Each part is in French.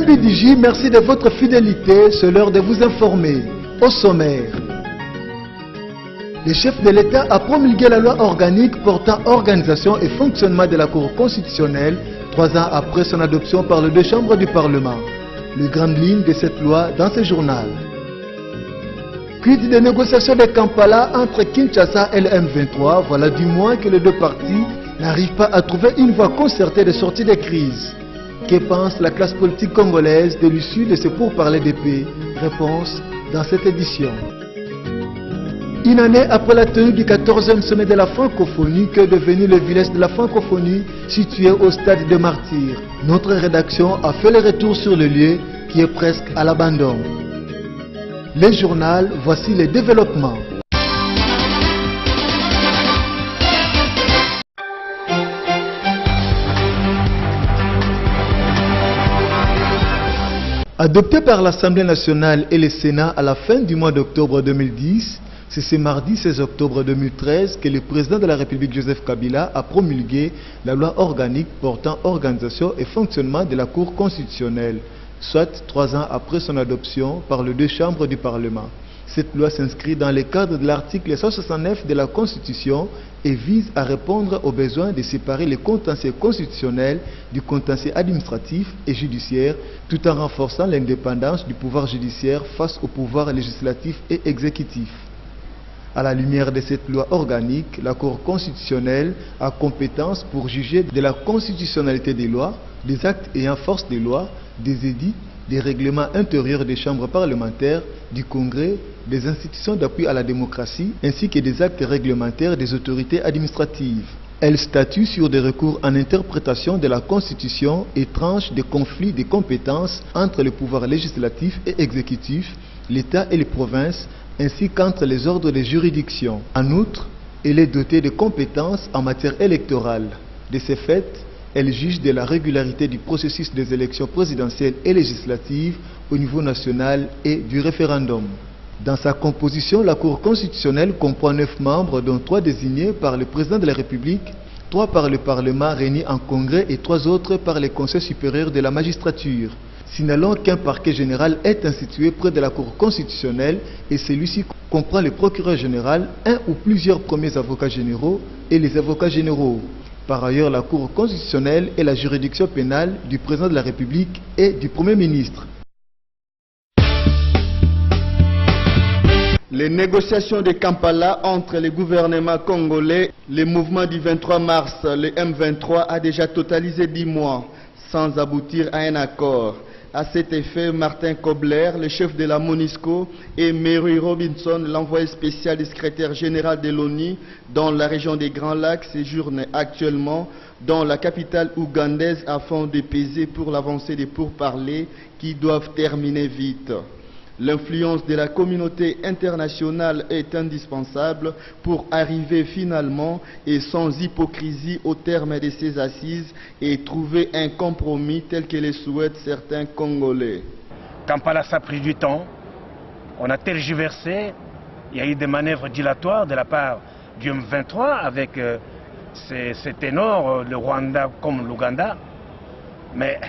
PDJ, merci de votre fidélité. C'est l'heure de vous informer. Au sommaire. Le chef de l'État a promulgué la loi organique portant organisation et fonctionnement de la Cour constitutionnelle 3 ans après son adoption par les deux chambres du Parlement. Les grandes lignes de cette loi dans ce journal. Quid des négociations de Kampala entre Kinshasa et le M23, voilà du moins que les deux parties n'arrivent pas à trouver une voie concertée de sortie des crises. Que pense la classe politique congolaise de l'issue de ces pourparlers de paix? Réponse dans cette édition. Une année après la tenue du 14e sommet de la francophonie, qu'est devenu le village de la francophonie situé au stade de Martyrs? Notre rédaction a fait le retour sur le lieu qui est presque à l'abandon. Le journal, voici les développements. Adopté par l'Assemblée nationale et le Sénat à la fin du mois d'octobre 2010, c'est ce mardi 16 octobre 2013 que le président de la République Joseph Kabila a promulgué la loi organique portant organisation et fonctionnement de la Cour constitutionnelle, soit 3 ans après son adoption par les deux chambres du Parlement. Cette loi s'inscrit dans le cadre de l'article 169 de la Constitution et vise à répondre aux besoins de séparer le contentieux constitutionnel du contentieux administratif et judiciaire, tout en renforçant l'indépendance du pouvoir judiciaire face au pouvoir législatif et exécutif. À la lumière de cette loi organique, la Cour constitutionnelle a compétence pour juger de la constitutionnalité des lois, des actes ayant force des lois, des édits, des règlements intérieurs des chambres parlementaires, du Congrès, des institutions d'appui à la démocratie, ainsi que des actes réglementaires des autorités administratives. Elle statue sur des recours en interprétation de la Constitution et tranche des conflits de compétences entre le pouvoir législatif et exécutif, l'État et les provinces, ainsi qu'entre les ordres de juridiction. En outre, elle est dotée de compétences en matière électorale. De ce fait, elle juge de la régularité du processus des élections présidentielles et législatives au niveau national et du référendum. Dans sa composition, la Cour constitutionnelle comprend 9 membres, dont 3 désignés par le président de la République, 3 par le Parlement réunis en congrès et 3 autres par le Conseil supérieur de la magistrature. Signalons qu'un parquet général est institué près de la Cour constitutionnelle et celui-ci comprend le procureur général, un ou plusieurs premiers avocats généraux et les avocats généraux. Par ailleurs, la Cour constitutionnelle est la juridiction pénale du président de la République et du Premier ministre. Les négociations de Kampala entre les gouvernements congolais, le mouvement du 23 mars, le M23, a déjà totalisé 10 mois sans aboutir à un accord. À cet effet, Martin Kobler, le chef de la MONUSCO, et Mary Robinson, l'envoyé spécial du secrétaire général de l'ONU dans la région des Grands Lacs, séjournent actuellement dans la capitale ougandaise afin de peser pour l'avancée des pourparlers qui doivent terminer vite. L'influence de la communauté internationale est indispensable pour arriver finalement et sans hypocrisie au terme de ces assises et trouver un compromis tel que le souhaitent certains Congolais. Kampala, ça a pris du temps, on a tergiversé, il y a eu des manœuvres dilatoires de la part du M23 avec ces ténors, le Rwanda comme l'Ouganda, mais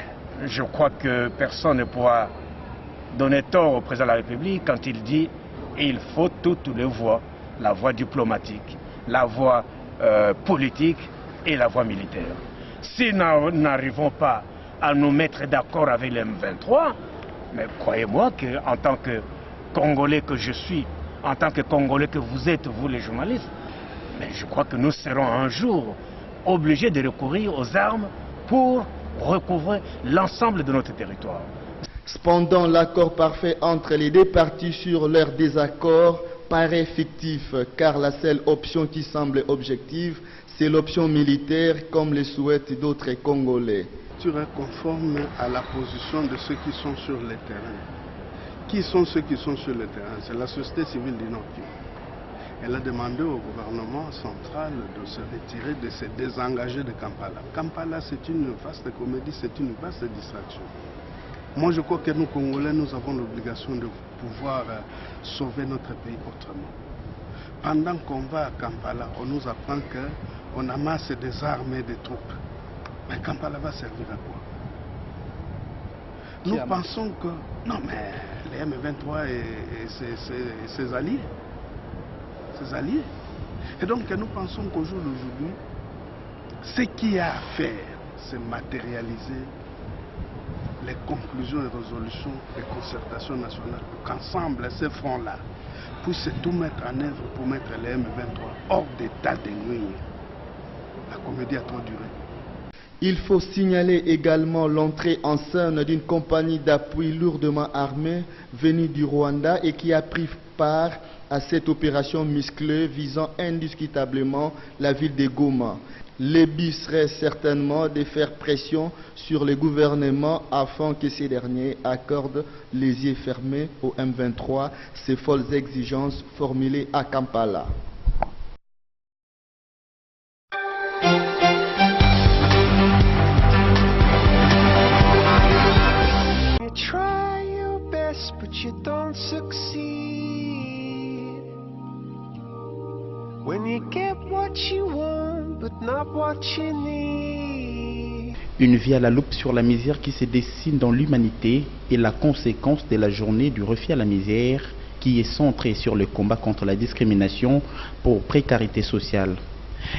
je crois que personne ne pourra donner tort au président de la République quand il dit il faut toutes les voies, la voie diplomatique, la voie politique et la voie militaire. Si nous n'arrivons pas à nous mettre d'accord avec le M23, mais croyez-moi qu'en tant que Congolais que je suis, en tant que Congolais que vous êtes, vous les journalistes, mais je crois que nous serons un jour obligés de recourir aux armes pour recouvrer l'ensemble de notre territoire. Cependant, l'accord parfait entre les deux parties sur leur désaccord paraît fictif, car la seule option qui semble objective, c'est l'option militaire, comme le souhaitent d'autres Congolais. Tu es conforme à la position de ceux qui sont sur le terrain. Qui sont ceux qui sont sur le terrain? C'est la société civile du Nord Kivu. Elle a demandé au gouvernement central de se retirer, de se désengager de Kampala. Kampala, c'est une vaste comédie, c'est une vaste distraction. Moi, je crois que nous, Congolais, nous avons l'obligation de pouvoir sauver notre pays autrement. Pendant qu'on va à Kampala, on nous apprend qu'on amasse des armes et des troupes. Mais Kampala va servir à quoi? Nous pensons que... Non, mais les M23 et ses alliés. Et donc, nous pensons qu'au jour d'aujourd'hui, ce qu'il y a à faire, c'est matérialiser les conclusions et résolutions des concertations nationales. Qu'ensemble, ces fronts-là puissent tout mettre en œuvre pour mettre les M23 hors d'état de nuire. La comédie a trop duré. Il faut signaler également l'entrée en scène d'une compagnie d'appui lourdement armée venue du Rwanda et qui a pris part à cette opération musclée visant indiscutablement la ville de Goma. Le but serait certainement de faire pression sur les gouvernements afin que ces derniers accordent les yeux fermés au M23, ces folles exigences formulées à Kampala. You try your best, but you don't succeed. When you get what you want, but not what you need. Une vie à la loupe sur la misère qui se dessine dans l'humanité est la conséquence de la journée du refus à la misère qui est centrée sur le combat contre la discrimination pour précarité sociale.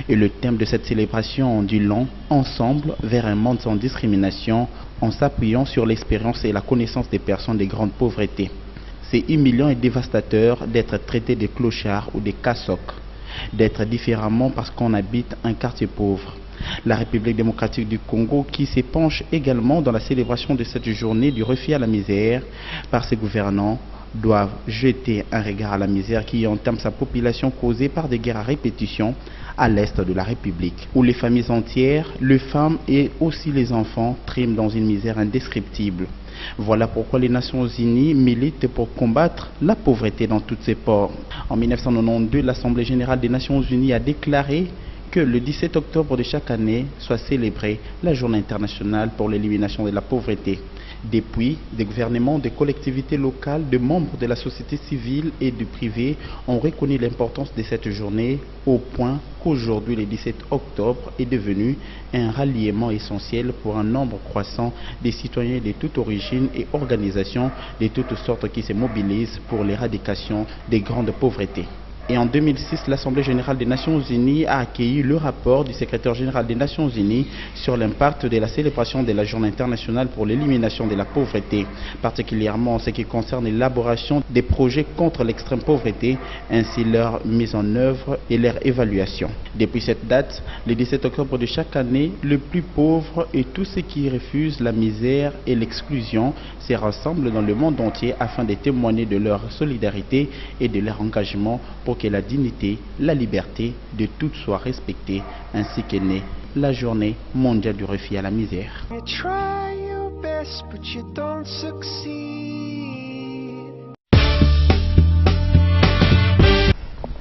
Et le thème de cette célébration dit long, ensemble vers un monde sans discrimination, en s'appuyant sur l'expérience et la connaissance des personnes de grande pauvreté. C'est humiliant et dévastateur d'être traité de clochard ou de cassock, d'être différemment parce qu'on habite un quartier pauvre. La République démocratique du Congo, qui s'épanche également dans la célébration de cette journée du refus à la misère par ses gouvernants, doivent jeter un regard à la misère qui entame sa population causée par des guerres à répétition à l'est de la République, où les familles entières, les femmes et aussi les enfants triment dans une misère indescriptible. Voilà pourquoi les Nations Unies militent pour combattre la pauvreté dans toutes ses pores. En 1992, l'Assemblée générale des Nations Unies a déclaré que le 17 octobre de chaque année soit célébrée la Journée internationale pour l'élimination de la pauvreté. Depuis, des gouvernements, des collectivités locales, des membres de la société civile et du privé ont reconnu l'importance de cette journée au point qu'aujourd'hui, le 17 octobre, est devenu un ralliement essentiel pour un nombre croissant de citoyens de toutes origines et organisations de toutes sortes qui se mobilisent pour l'éradication des grandes pauvretés. Et en 2006, l'Assemblée générale des Nations Unies a accueilli le rapport du secrétaire général des Nations Unies sur l'impact de la célébration de la Journée internationale pour l'élimination de la pauvreté, particulièrement en ce qui concerne l'élaboration des projets contre l'extrême pauvreté, ainsi leur mise en œuvre et leur évaluation. Depuis cette date, le 17 octobre de chaque année, le plus pauvre et tous ceux qui refusent la misère et l'exclusion se rassemblent dans le monde entier afin de témoigner de leur solidarité et de leur engagement pour que la dignité, la liberté de tous soient respectées, ainsi qu'est née la journée mondiale du refus à la misère. You try your best, but you don't succeed.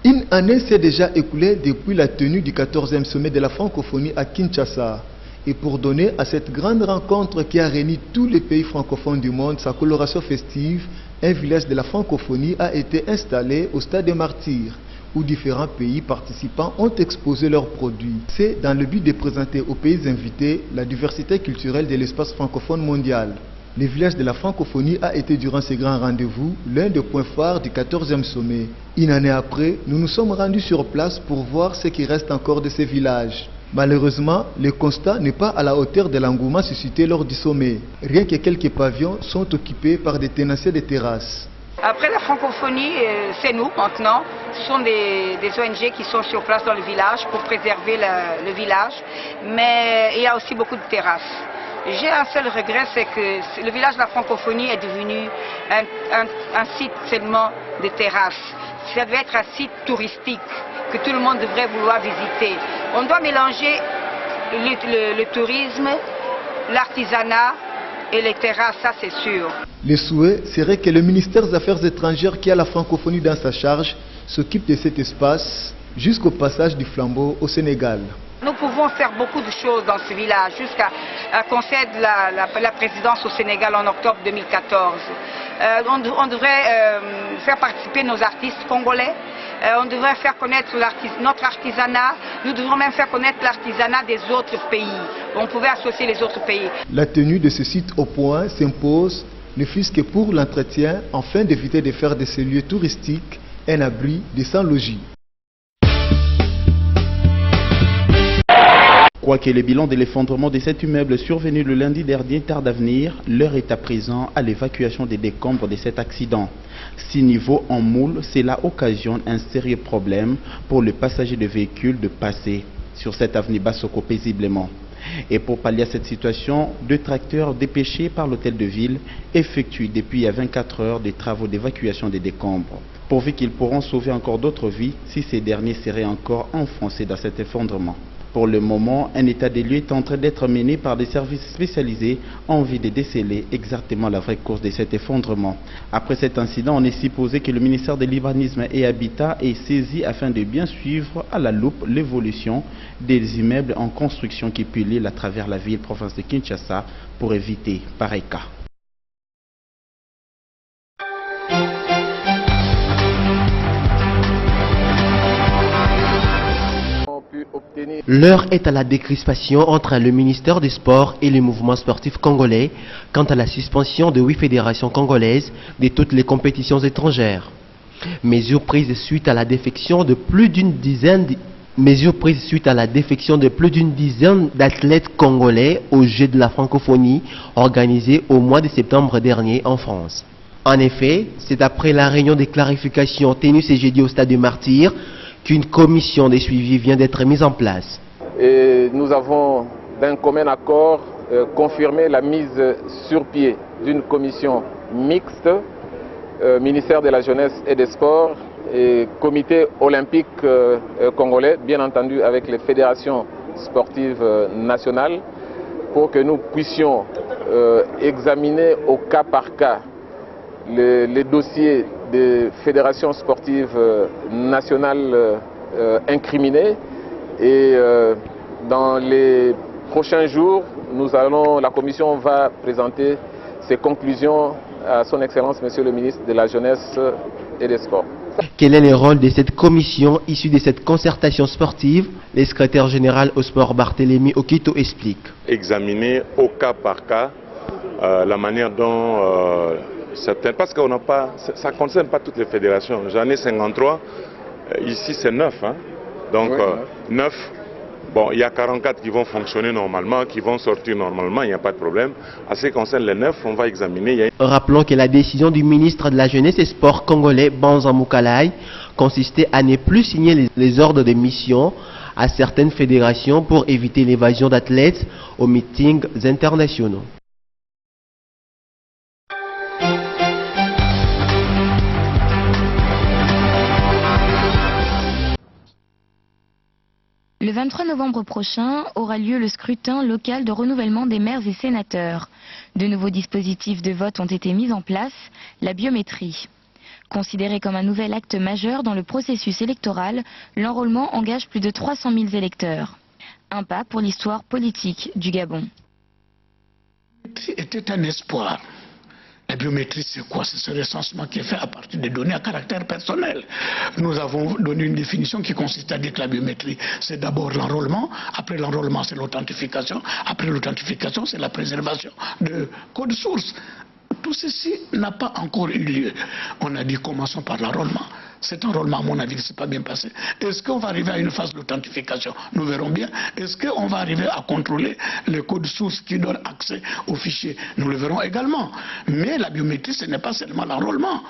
Une année s'est déjà écoulée depuis la tenue du 14e sommet de la francophonie à Kinshasa. Et pour donner à cette grande rencontre qui a réuni tous les pays francophones du monde sa coloration festive, un village de la francophonie a été installé au Stade des Martyrs, où différents pays participants ont exposé leurs produits. C'est dans le but de présenter aux pays invités la diversité culturelle de l'espace francophone mondial. Le village de la francophonie a été durant ces grands rendez-vous l'un des points phares du 14e sommet. Une année après, nous nous sommes rendus sur place pour voir ce qui reste encore de ces villages. Malheureusement, le constat n'est pas à la hauteur de l'engouement suscité lors du sommet. Rien que quelques pavillons sont occupés par des tenanciers de terrasses. Après la francophonie, c'est nous maintenant. Ce sont des ONG qui sont sur place dans le village pour préserver le village. Mais il y a aussi beaucoup de terrasses. J'ai un seul regret, c'est que le village de la francophonie est devenu un site seulement de terrasses. Ça devait être un site touristique que tout le monde devrait vouloir visiter. On doit mélanger le tourisme, l'artisanat et les terrasses, ça c'est sûr. Le souhait serait que le ministère des Affaires étrangères qui a la francophonie dans sa charge s'occupe de cet espace jusqu'au passage du flambeau au Sénégal. Nous pouvons faire beaucoup de choses dans ce village jusqu'à concéder la présidence au Sénégal en octobre 2014. On devrait faire participer nos artistes congolais, On devrait faire connaître notre artisanat. Nous devrons même faire connaître l'artisanat des autres pays. On pouvait associer les autres pays. La tenue de ce site au point s'impose, ne fût-ce que pour l'entretien, afin d'éviter de faire de ces lieux touristiques un abri de sans-logis. Quoique le bilan de l'effondrement de cet immeuble survenu le lundi dernier tarde à venir, l'heure est à présent à l'évacuation des décombres de cet accident. 6 niveaux en moule, cela occasionne un sérieux problème pour le passager de véhicules de passer sur cette avenue Bassoko paisiblement. Et pour pallier à cette situation, 2 tracteurs dépêchés par l'hôtel de ville effectuent depuis 24 heures des travaux d'évacuation des décombres, pourvu qu'ils pourront sauver encore d'autres vies si ces derniers seraient encore enfoncés dans cet effondrement. Pour le moment, un état des lieux est en train d'être mené par des services spécialisés en vue de déceler exactement la vraie cause de cet effondrement. Après cet incident, on est supposé que le ministère de l'Urbanisme et Habitat est saisi afin de bien suivre à la loupe l'évolution des immeubles en construction qui pullulent à travers la ville province de Kinshasa pour éviter pareil cas. L'heure est à la décrispation entre le ministère des Sports et le mouvement sportif congolais quant à la suspension de 8 fédérations congolaises de toutes les compétitions étrangères. Mesure prise suite à la défection de plus d'une dizaine d'athlètes congolais aux Jeux de la francophonie organisés au mois de septembre dernier en France. En effet, c'est après la réunion de clarification tenue ce jeudi au Stade du Martyr qu'une commission de suivi vient d'être mise en place. Et nous avons d'un commun accord confirmé la mise sur pied d'une commission mixte, ministère de la Jeunesse et des Sports et comité olympique congolais, bien entendu avec les fédérations sportives nationales, pour que nous puissions examiner au cas par cas les dossiers des fédérations sportives nationales incriminées. Et dans les prochains jours, la commission va présenter ses conclusions à son Excellence, Monsieur le ministre de la Jeunesse et des Sports. Quel est le rôle de cette commission issue de cette concertation sportive? Le secrétaire général au sport Barthélémy Okito explique. Examiner au cas par cas la manière dont certaines, parce que ça ne concerne pas toutes les fédérations. J'en ai 53, ici c'est 9. Hein. Donc 9, bon, il y a 44 qui vont fonctionner normalement, qui vont sortir normalement, il n'y a pas de problème. À ce qui concerne les 9, on va examiner. Rappelons que la décision du ministre de la Jeunesse et Sport congolais, Banza Moukalai, consistait à ne plus signer les ordres de mission à certaines fédérations pour éviter l'évasion d'athlètes aux meetings internationaux. Le 23 novembre prochain aura lieu le scrutin local de renouvellement des maires et sénateurs. De nouveaux dispositifs de vote ont été mis en place, la biométrie. Considéré comme un nouvel acte majeur dans le processus électoral, l'enrôlement engage plus de 300 000 électeurs. Un pas pour l'histoire politique du Gabon. C'était un espoir. La biométrie, c'est quoi? C'est ce recensement qui est fait à partir des données à caractère personnel. Nous avons donné une définition qui consiste à dire que la biométrie, c'est d'abord l'enrôlement. Après l'enrôlement, c'est l'authentification. Après l'authentification, c'est la préservation de code source. Tout ceci n'a pas encore eu lieu. On a dit commençons par l'enrôlement. Cet enrôlement, à mon avis, ne s'est pas bien passé. Est-ce qu'on va arriver à une phase d'authentification? Nous verrons bien. Est-ce qu'on va arriver à contrôler les codes sources qui donnent accès aux fichiers? Nous le verrons également. Mais la biométrie, ce n'est pas seulement l'enrôlement.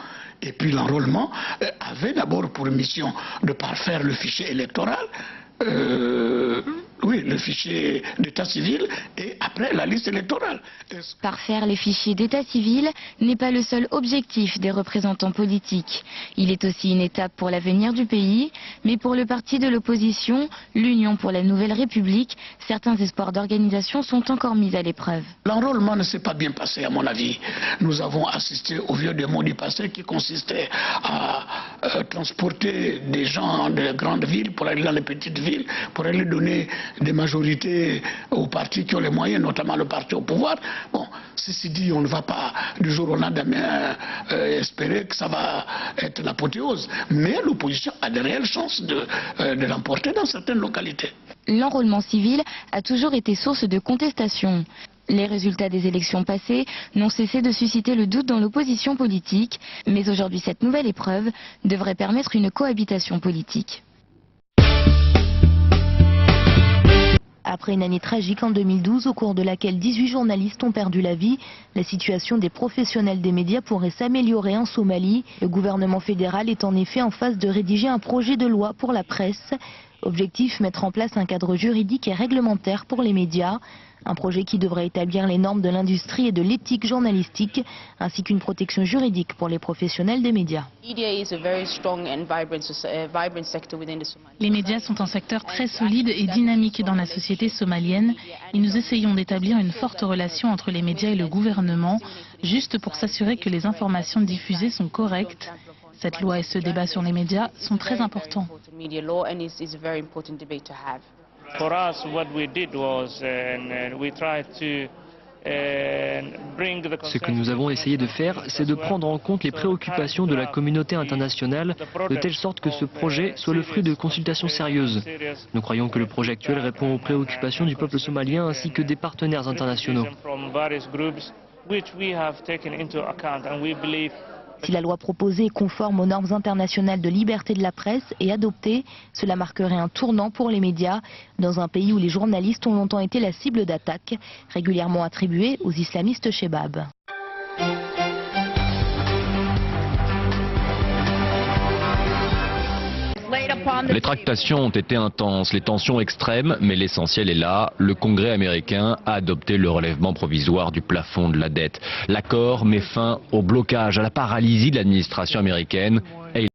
Et puis l'enrôlement avait d'abord pour mission de parfaire le fichier électoral. Oui, le fichier d'état civil et après la liste électorale. Parfaire les fichiers d'état civil n'est pas le seul objectif des représentants politiques. Il est aussi une étape pour l'avenir du pays, mais pour le parti de l'opposition, l'Union pour la Nouvelle République, certains espoirs d'organisation sont encore mis à l'épreuve. L'enrôlement ne s'est pas bien passé à mon avis. Nous avons assisté au vieux démon du passé qui consistait à transporter des gens de grandes villes pour aller dans les petites villes, pour aller donner des majorités aux partis qui ont les moyens, notamment le parti au pouvoir. Bon, ceci dit, on ne va pas du jour au lendemain espérer que ça va être l'apothéose. Mais l'opposition a de réelles chances de l'emporter dans certaines localités. L'enrôlement civil a toujours été source de contestation. Les résultats des élections passées n'ont cessé de susciter le doute dans l'opposition politique, mais aujourd'hui cette nouvelle épreuve devrait permettre une cohabitation politique. Après une année tragique en 2012, au cours de laquelle 18 journalistes ont perdu la vie, la situation des professionnels des médias pourrait s'améliorer en Somalie. Le gouvernement fédéral est en effet en phase de rédiger un projet de loi pour la presse. Objectif, mettre en place un cadre juridique et réglementaire pour les médias. Un projet qui devrait établir les normes de l'industrie et de l'éthique journalistique, ainsi qu'une protection juridique pour les professionnels des médias. Les médias sont un secteur très solide et dynamique dans la société somalienne et nous essayons d'établir une forte relation entre les médias et le gouvernement, juste pour s'assurer que les informations diffusées sont correctes. Cette loi et ce débat sur les médias sont très importants. For us, what we did was we tried to Ce que nous avons essayé de faire, c'est de prendre en compte les préoccupations de la communauté internationale, de telle sorte que ce projet soit le fruit de consultations sérieuses. Nous croyons que le projet actuel répond aux préoccupations du peuple somalien ainsi que des partenaires internationaux. Si la loi proposée est conforme aux normes internationales de liberté de la presse et adoptée, cela marquerait un tournant pour les médias dans un pays où les journalistes ont longtemps été la cible d'attaques, régulièrement attribuées aux islamistes Chebab. Les tractations ont été intenses, les tensions extrêmes, mais l'essentiel est là. Le Congrès américain a adopté le relèvement provisoire du plafond de la dette. L'accord met fin au blocage, à la paralysie de l'administration américaine et